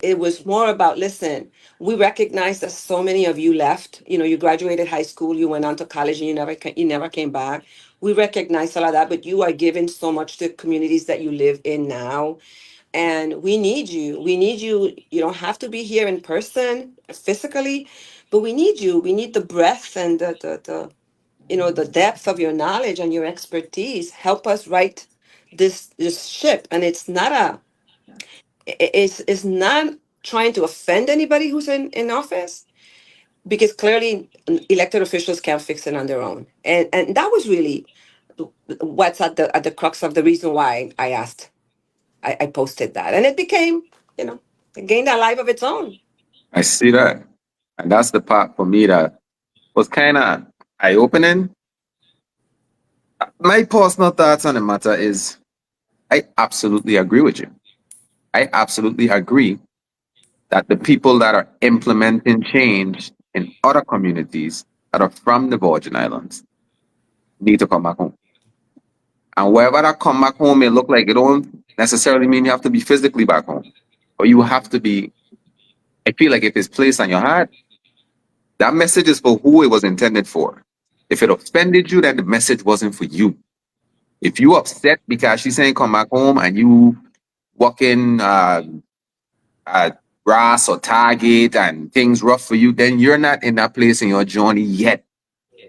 It was more about, listen, we recognize that so many of you left. You graduated high school, you went on to college, and you never came back. We recognize all of that, but you are giving so much to communities that you live in now, and we need you. We need you. You don't have to be here in person physically, but we need you. We need the breadth and the depth of your knowledge and your expertise. Help us right this ship. And it's not trying to offend anybody who's in office, because clearly elected officials can't fix it on their own. And that was really what's at the crux of the reason why I asked. I posted that, and it became, it gained a life of its own. I see that. And that's the part for me that was kind of eye opening. My personal thoughts on the matter is I absolutely agree with you. I absolutely agree that the people that are implementing change in other communities that are from the Virgin Islands need to come back home. And wherever that come back home may look like, it don't necessarily mean you have to be physically back home. Or you have to be, I feel like if it's placed on your heart, that message is for who it was intended for. If it offended you, then the message wasn't for you. If you upset because she's saying come back home and you walking at Ross or Target and things rough for you, then you're not in that place in your journey yet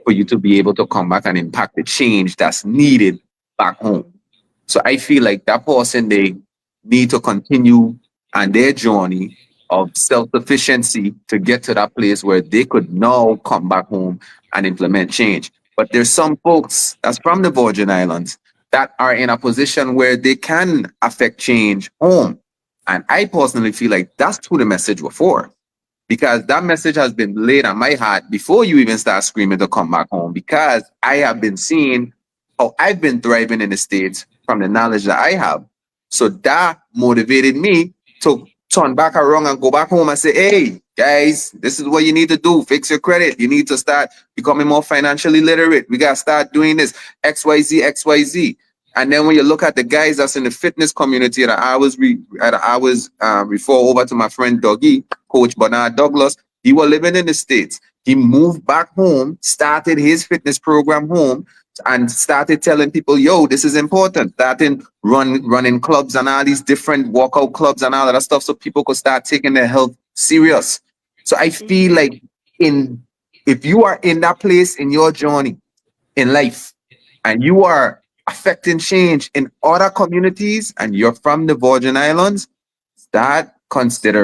for you to be able to come back and impact the change that's needed back home. So I feel like that person, they need to continue on their journey of self-sufficiency to get to that place where they could now come back home and implement change. But there's some folks that's from the Virgin Islands that are in a position where they can affect change home. And I personally feel like that's who the message was for, because that message has been laid on my heart before you even start screaming to come back home, because I have been seeing how I've been thriving in the States from the knowledge that I have. So that motivated me to turn back around and go back home and say, hey, guys, this is what you need to do. Fix your credit. You need to start becoming more financially literate. We got to start doing this XYZ, XYZ. And then when you look at the guys that's in the fitness community that I was refer over to my friend Dougie, Coach Bernard Douglas, he was living in the States. He moved back home, started his fitness program home, and started telling people, yo, this is important. Starting running clubs and all these different workout clubs and all of that stuff, so people could start taking their health serious. So I feel Mhm. like in if you are in that place in your journey in life and you are affecting change in other communities and you're from the Virgin Islands, start considering